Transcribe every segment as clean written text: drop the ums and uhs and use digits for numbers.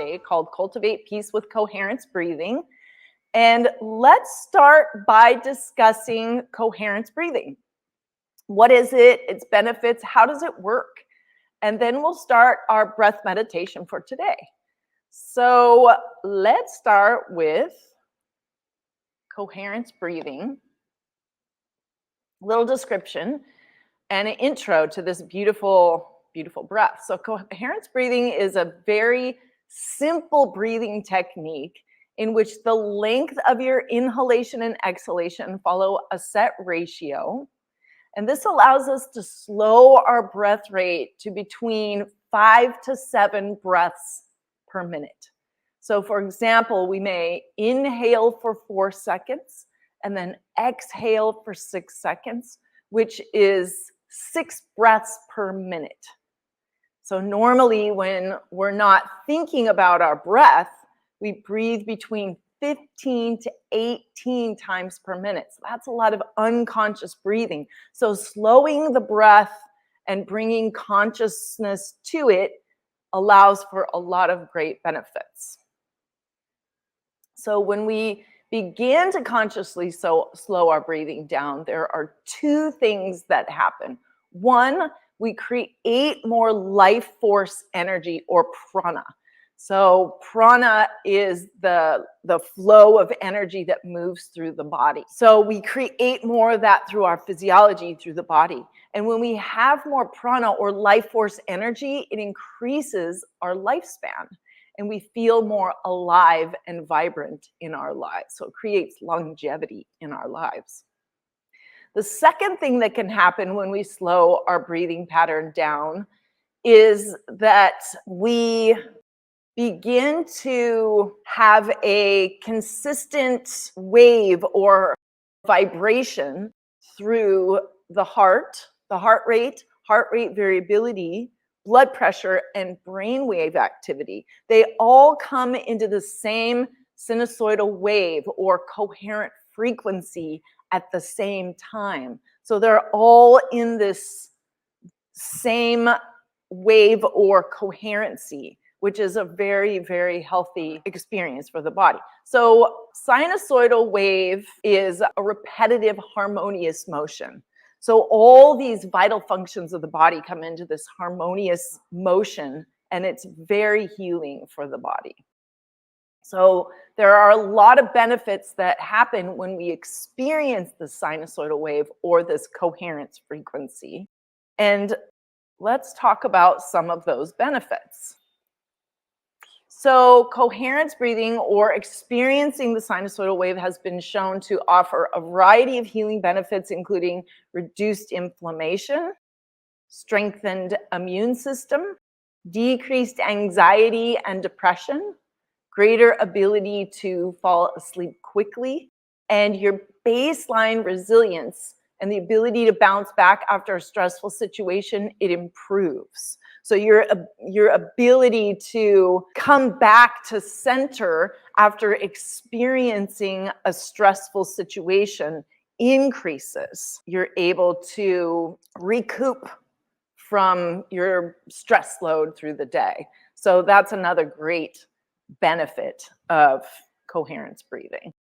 Namaste called Cultivate Peace with Coherence Breathing. And let's start by discussing coherence breathing. What is it? Its benefits? How does it work? And then we'll start our breath meditation for today. So let's start with coherence breathing. A little description and an intro to this beautiful breath. So coherence breathing is a very simple breathing technique in which the length of your inhalation and exhalation follow a set ratio. And this allows us to slow our breath rate to between 5 to 7 breaths per minute. So for example, we may inhale for 4 seconds and then exhale for 6 seconds, which is 6 breaths per minute. So normally when we're not thinking about our breath, we breathe between 15 to 18 times per minute. So that's a lot of unconscious breathing. So slowing the breath and bringing consciousness to it allows for a lot of great benefits. So when we begin to consciously slow our breathing down, there are 2 things that happen. One, we create more life force energy, or prana. So prana is the flow of energy that moves through the body. So we create more of that through our physiology, through the body. And when we have more prana or life force energy, it increases our lifespan and we feel more alive and vibrant in our lives. So it creates longevity in our lives. The second thing that can happen when we slow our breathing pattern down is that we begin to have a consistent wave or vibration through the heart rate variability, blood pressure, and brainwave activity. They all come into the same sinusoidal wave or coherent frequency at the same time. So they're all in this same wave or coherency, which is a very, very healthy experience for the body. So sinusoidal wave is a repetitive, harmonious motion. So all these vital functions of the body come into this harmonious motion, and it's very healing for the body. So there are a lot of benefits that happen when we experience the sinusoidal wave or this coherence frequency. And let's talk about some of those benefits. So coherence breathing or experiencing the sinusoidal wave has been shown to offer a variety of healing benefits, including reduced inflammation, strengthened immune system, decreased anxiety and depression, greater ability to fall asleep quickly, and your baseline resilience and the ability to bounce back after a stressful situation, it improves. So your ability to come back to center after experiencing a stressful situation increases. You're able to recoup from your stress load through the day. So that's another great benefit of coherence breathing.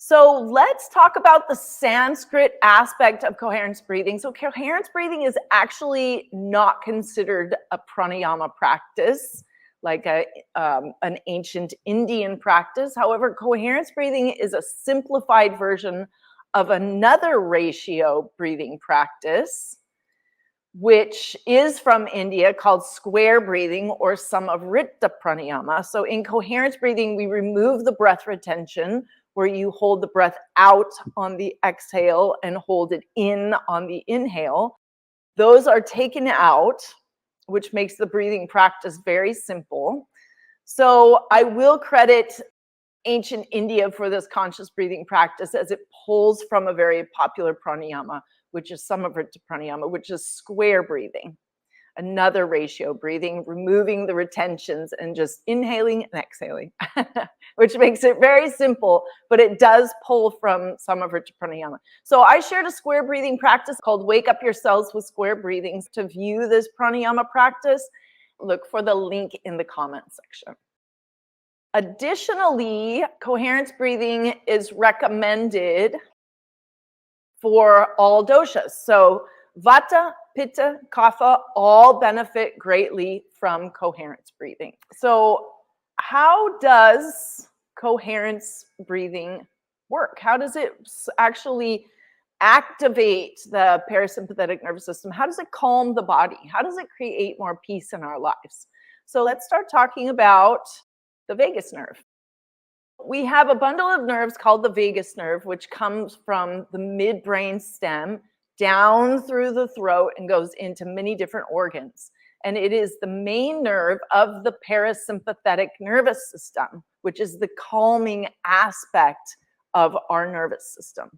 So let's talk about the Sanskrit aspect of coherence breathing. So coherence breathing is actually not considered a pranayama practice, like an ancient Indian practice. However, coherence breathing is a simplified version of another ratio breathing practice, which is from India, called square breathing or Samvrita pranayama. So in coherence breathing, we remove the breath retention, where you hold the breath out on the exhale and hold it in on the inhale. Those are taken out, which makes the breathing practice very simple. So I will credit ancient India for this conscious breathing practice, as it pulls from a very popular pranayama, which is Samvrita pranayama, which is square breathing. Another ratio breathing, removing the retentions and just inhaling and exhaling, which makes it very simple, but it does pull from Samvrita pranayama. So I shared a square breathing practice called Wake Up Your Cells with Square Breathings to view this pranayama practice. look for the link in the comment section. Additionally, coherence breathing is recommended for all doshas. So vata, pitta, kapha all benefit greatly from coherence breathing. So how does coherence breathing work? How does it actually activate the parasympathetic nervous system? How does it calm the body? How does it create more peace in our lives? So let's start talking about the vagus nerve. We have a bundle of nerves called the vagus nerve, which comes from the midbrain stem down through the throat and goes into many different organs. And it is the main nerve of the parasympathetic nervous system, which is the calming aspect of our nervous system.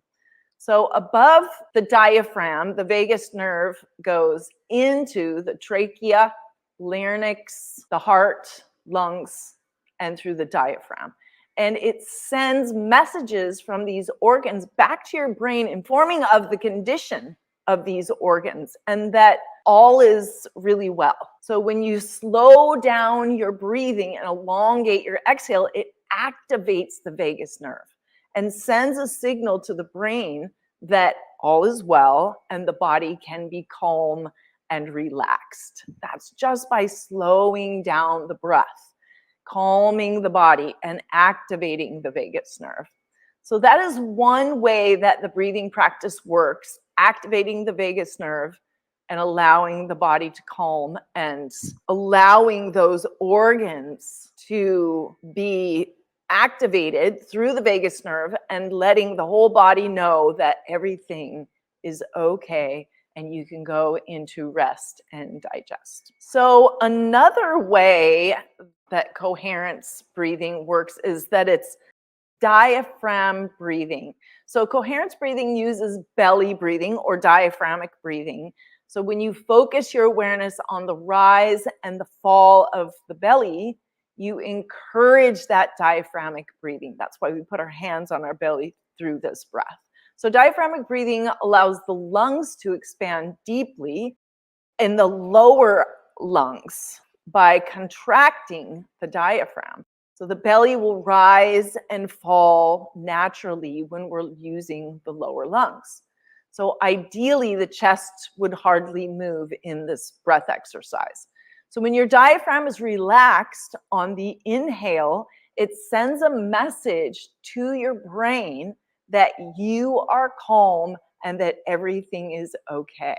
So above the diaphragm, the vagus nerve goes into the trachea, larynx, the heart, lungs, and through the diaphragm. And it sends messages from these organs back to your brain, informing of the condition of these organs and that all is really well. So when you slow down your breathing and elongate your exhale, it activates the vagus nerve and sends a signal to the brain that all is well and the body can be calm and relaxed. That's just by slowing down the breath, calming the body and activating the vagus nerve. So that is one way that the breathing practice works, activating the vagus nerve and allowing the body to calm and allowing those organs to be activated through the vagus nerve and letting the whole body know that everything is okay and you can go into rest and digest. So another way that coherence breathing works is that it's diaphragm breathing. So coherence breathing uses belly breathing or diaphragmic breathing. So when you focus your awareness on the rise and the fall of the belly, you encourage that diaphragmic breathing. That's why we put our hands on our belly through this breath. So diaphragmic breathing allows the lungs to expand deeply in the lower lungs by contracting the diaphragm. So the belly will rise and fall naturally when we're using the lower lungs. So ideally, the chest would hardly move in this breath exercise. So when your diaphragm is relaxed on the inhale, it sends a message to your brain that you are calm and that everything is okay.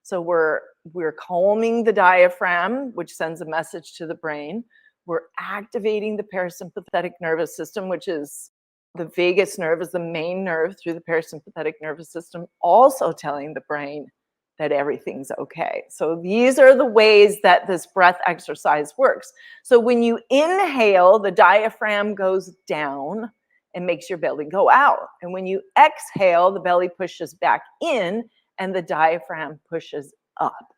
So we're calming the diaphragm, which sends a message to the brain. We're activating the parasympathetic nervous system, which is the vagus nerve is the main nerve through the parasympathetic nervous system, also telling the brain that everything's okay. So these are the ways that this breath exercise works. So when you inhale, the diaphragm goes down and makes your belly go out. And when you exhale, the belly pushes back in and the diaphragm pushes up.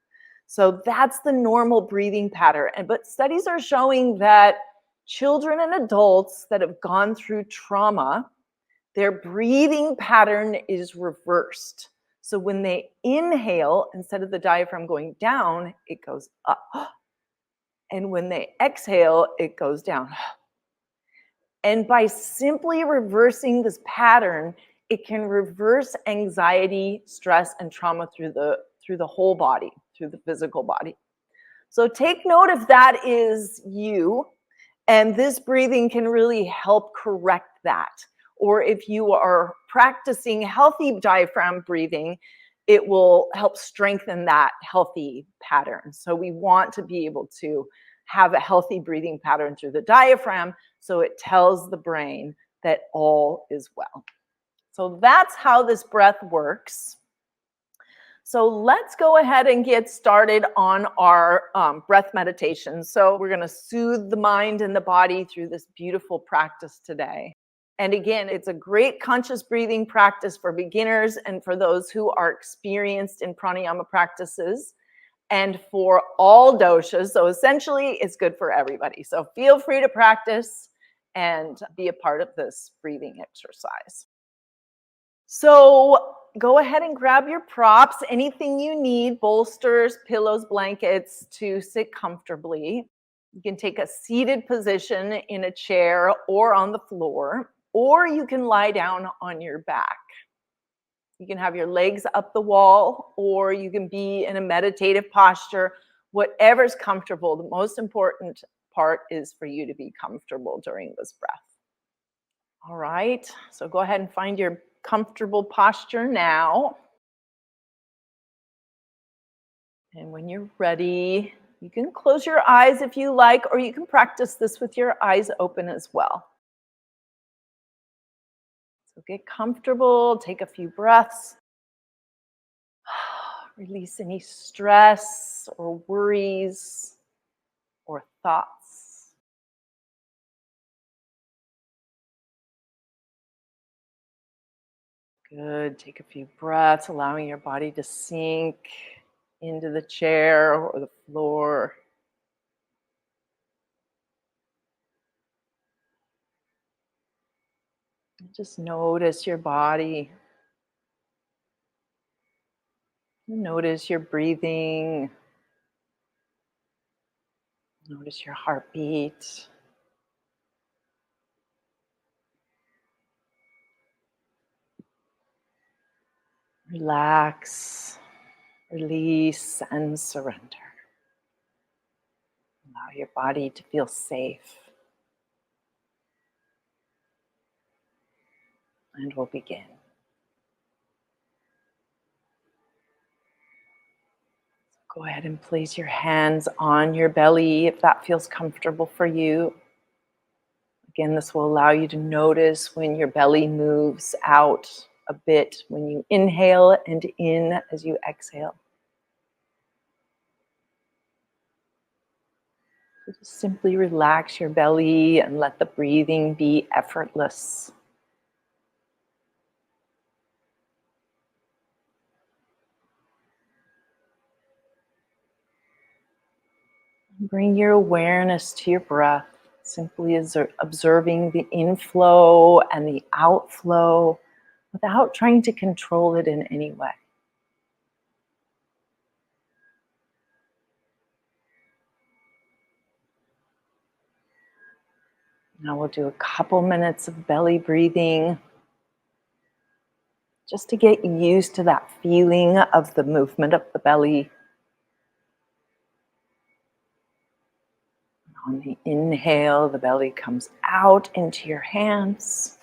So that's the normal breathing pattern. But studies are showing that children and adults that have gone through trauma, their breathing pattern is reversed. So when they inhale, instead of the diaphragm going down, it goes up. And when they exhale, it goes down. And by simply reversing this pattern, it can reverse anxiety, stress, and trauma through the whole body, through the physical body. So take note if that is you, and this breathing can really help correct that. Or if you are practicing healthy diaphragm breathing, it will help strengthen that healthy pattern. So we want to be able to have a healthy breathing pattern through the diaphragm so it tells the brain that all is well. So that's how this breath works. So let's go ahead and get started on our breath meditation. So we're going to soothe the mind and the body through this beautiful practice today. And again, it's a great conscious breathing practice for beginners and for those who are experienced in pranayama practices and for all doshas. So essentially, it's good for everybody. So feel free to practice and be a part of this breathing exercise. So go ahead and grab your props, anything you need, bolsters, pillows, blankets to sit comfortably. You can take a seated position in a chair or on the floor, or you can lie down on your back. You can have your legs up the wall, or you can be in a meditative posture, whatever's comfortable. The most important part is for you to be comfortable during this breath. All right, so go ahead and find your comfortable posture now. And when you're ready, you can close your eyes if you like, or you can practice this with your eyes open as well. So get comfortable, take a few breaths. Release any stress or worries or thoughts. Good. Take a few breaths, allowing your body to sink into the chair or the floor. Just notice your body. Notice your breathing. Notice your heartbeat. Relax, release, and surrender. Allow your body to feel safe. And we'll begin. Go ahead and place your hands on your belly if that feels comfortable for you. Again, this will allow you to notice when your belly moves out a bit when you inhale and in as you exhale. So just simply relax your belly and let the breathing be effortless. Bring your awareness to your breath, simply observing the inflow and the outflow without trying to control it in any way. Now we'll do a couple minutes of belly breathing, just to get used to that feeling of the movement of the belly. On the inhale, the belly comes out into your hands.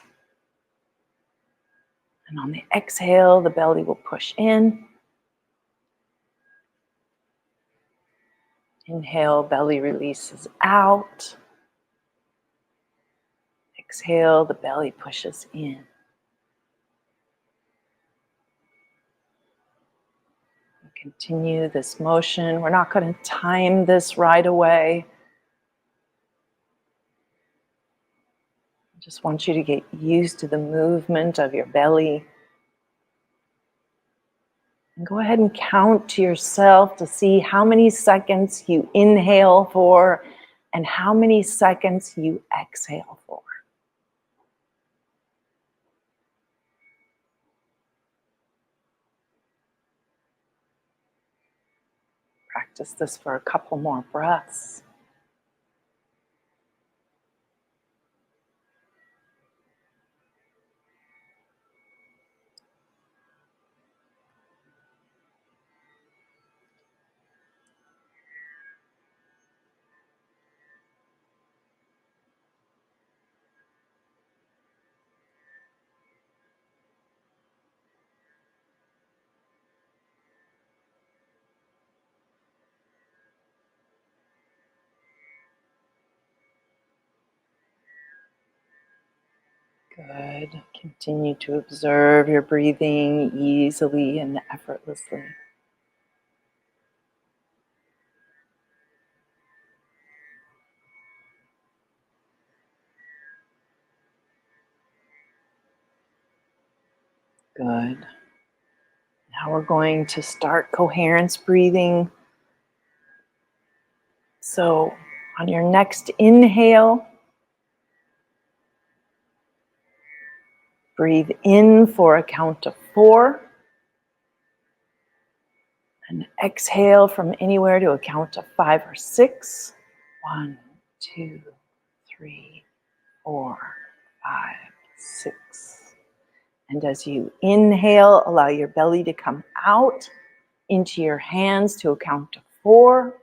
And on the exhale, the belly will push in. Inhale, belly releases out. Exhale, the belly pushes in. Continue this motion. We're not going to time this right away. I just want you to get used to the movement of your belly. And go ahead and count to yourself to see how many seconds you inhale for and how many seconds you exhale for. Practice this for a couple more breaths. Good. Continue to observe your breathing easily and effortlessly. Good. Now we're going to start coherence breathing. So on your next inhale, breathe in for a count of 4. And exhale from anywhere to a count of 5 or 6. 1, 2, 3, 4, 5, 6. And as you inhale, allow your belly to come out into your hands to a count of 4.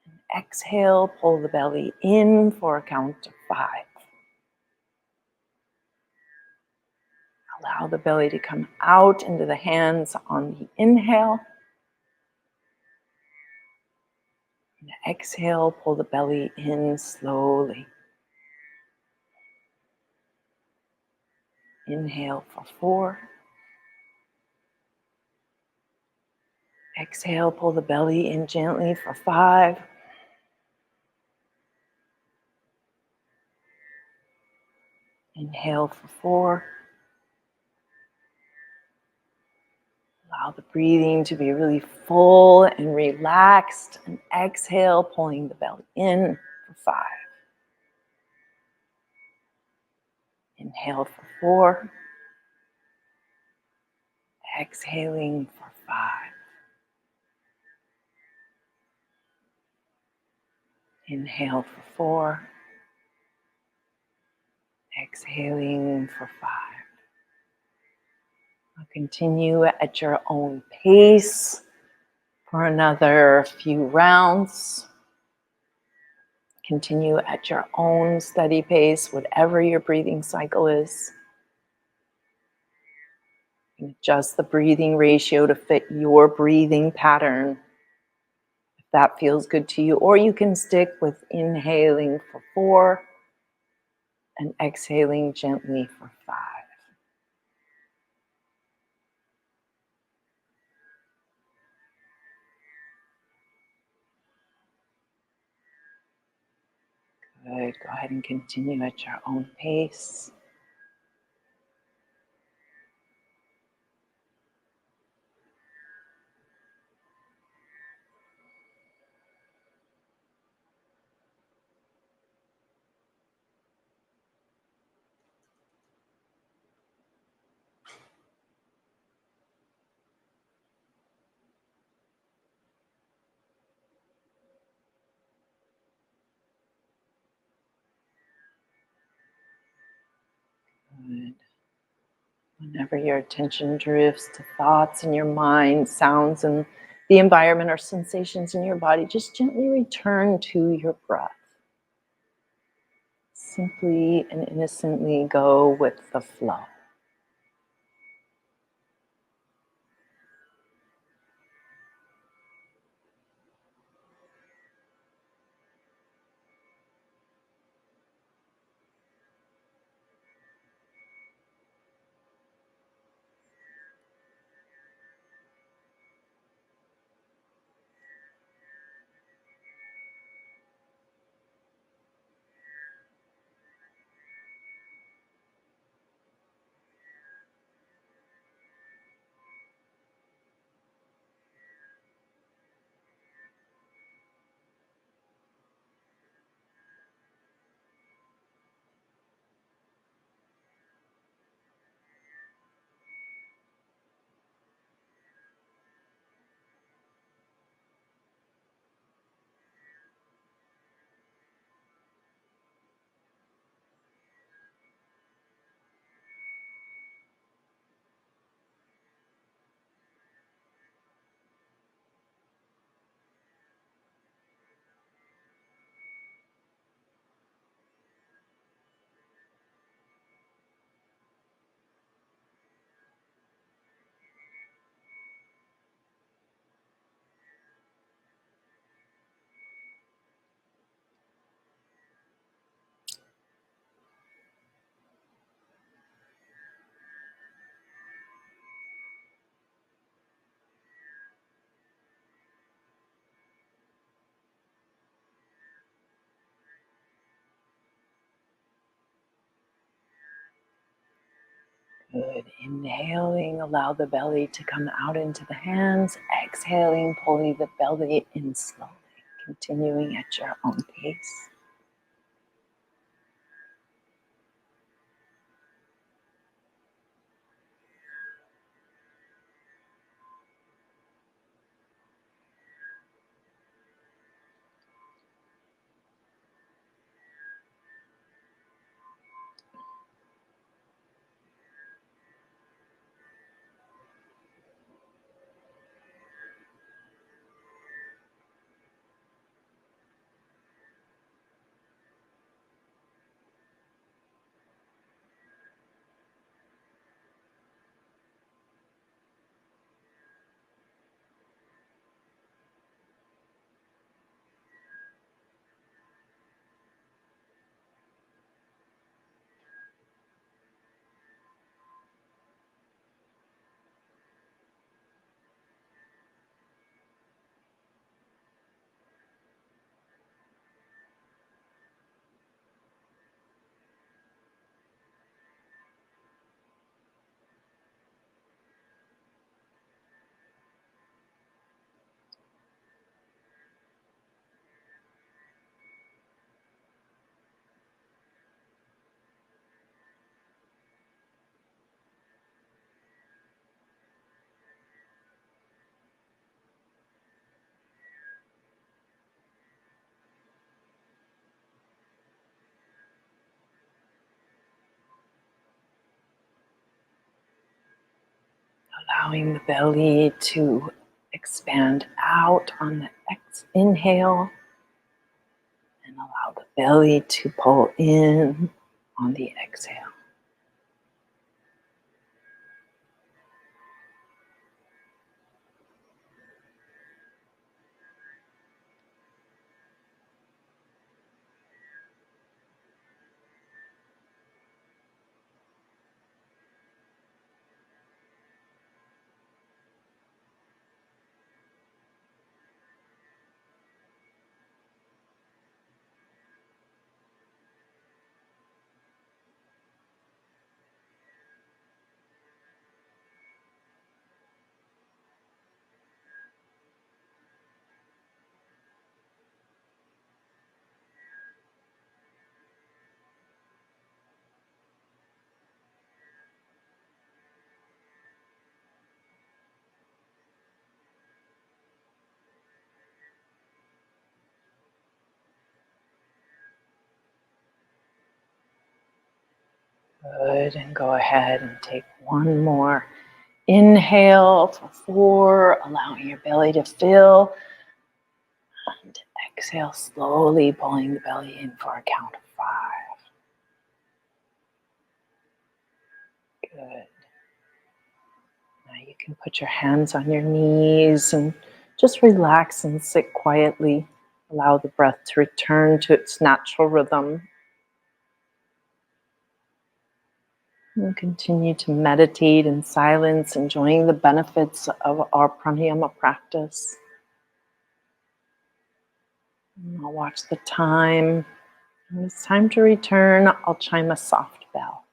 And exhale, pull the belly in for a count of 5. Allow the belly to come out into the hands on the inhale. And exhale, pull the belly in slowly. Inhale for 4. Exhale, pull the belly in gently for 5. Inhale for 4. Allow the breathing to be really full and relaxed. And exhale, pulling the belly in for 5. Inhale for 4. Exhaling for 5. Inhale for 4. Exhaling for 5. Now continue at your own pace for another few rounds. Continue at your own steady pace, whatever your breathing cycle is. Adjust the breathing ratio to fit your breathing pattern, if that feels good to you. Or you can stick with inhaling for 4 and exhaling gently for 5. Good. Go ahead and continue at your own pace. Good. Whenever your attention drifts to thoughts in your mind, sounds in the environment, or sensations in your body, just gently return to your breath. Simply and innocently go with the flow. Good. Inhaling, allow the belly to come out into the hands. Exhaling, pulling the belly in slowly. Continuing at your own pace. Allowing the belly to expand out on the inhale, and allow the belly to pull in on the exhale. Good, and go ahead and take one more inhale for 4, allowing your belly to fill, and exhale slowly, pulling the belly in for a count of 5. Good. Now you can put your hands on your knees and just relax and sit quietly. Allow the breath to return to its natural rhythm. And continue to meditate in silence, enjoying the benefits of our pranayama practice. And I'll watch the time. When it's time to return, I'll chime a soft bell.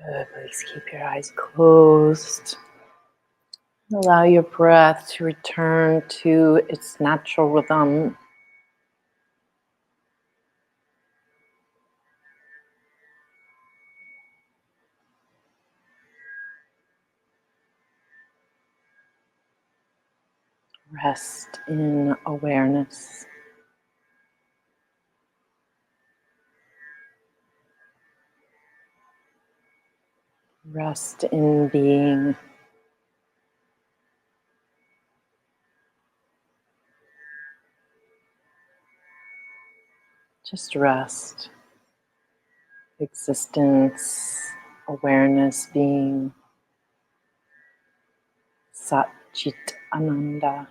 Good. Please keep your eyes closed. Allow your breath to return to its natural rhythm. Rest in awareness. Rest in being. Just rest. Existence, awareness, being. Sat Chit Ananda.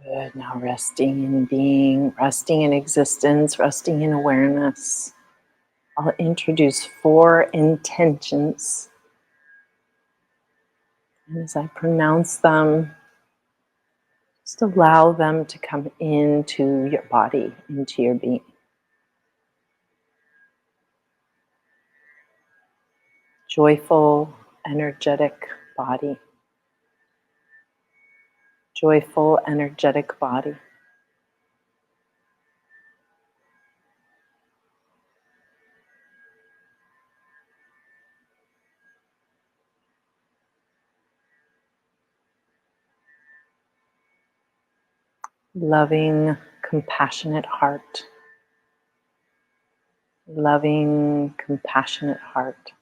Good. Now resting in being, resting in existence, resting in awareness. I'll introduce 4 intentions. And as I pronounce them, just allow them to come into your body, into your being. Joyful, energetic body. Joyful, energetic body. Loving, compassionate heart. Loving, compassionate heart.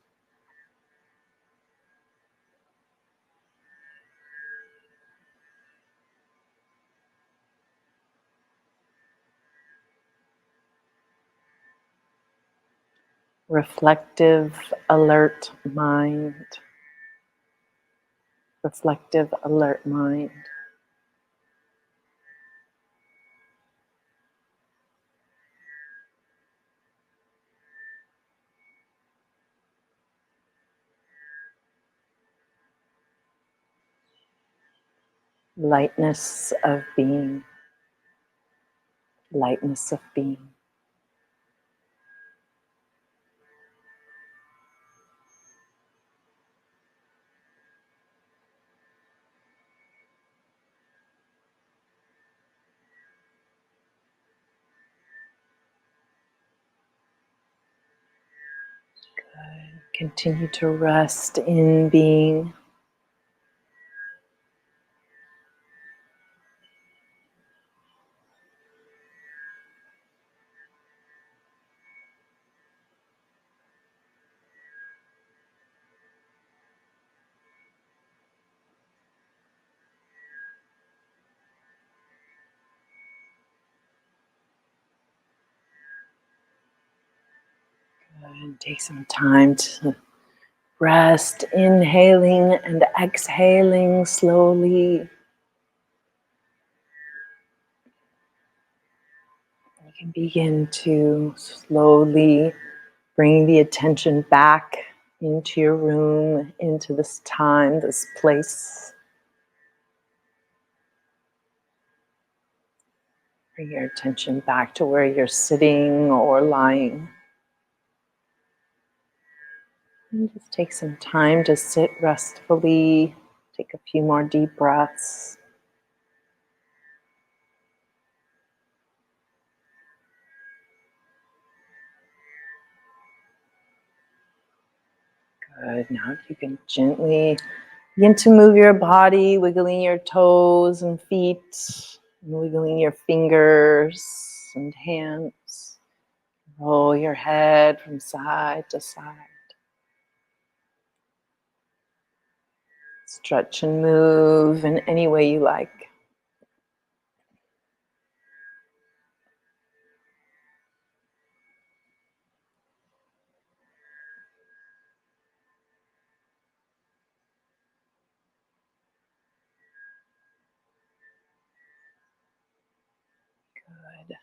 Reflective, alert mind. Reflective, alert mind. Lightness of being. Lightness of being. Good. Continue to rest in being. And take some time to rest, inhaling and exhaling slowly. You can begin to slowly bring the attention back into your room, into this time, this place. Bring your attention back to where you're sitting or lying. And just take some time to sit restfully. Take a few more deep breaths. Good. Now you can gently begin to move your body, wiggling your toes and feet, and wiggling your fingers and hands. Roll your head from side to side. Stretch and move in any way you like. Good.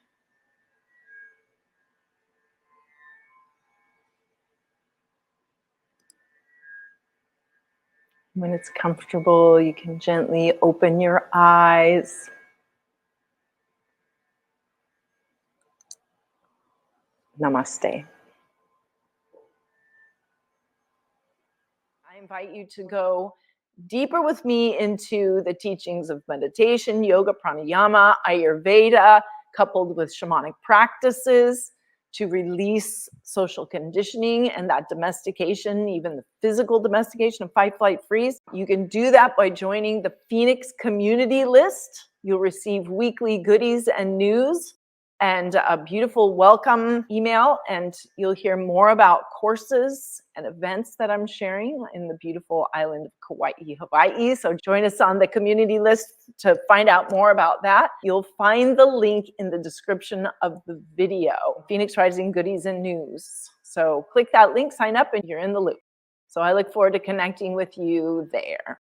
When it's comfortable, you can gently open your eyes. Namaste. I invite you to go deeper with me into the teachings of meditation, yoga, pranayama, Ayurveda, coupled with shamanic practices to release social conditioning and that domestication, even the physical domestication of fight, flight, freeze. You can do that by joining the Phoenix community list. You'll receive weekly goodies and news and a beautiful welcome email, and you'll hear more about courses and events that I'm sharing in the beautiful island of Kauai, Hawaii. So join us on the community list to find out more about that. You'll find the link in the description of the video, Phoenix Rising Goodies and News. So click that link, sign up, and you're in the loop. So I look forward to connecting with you there.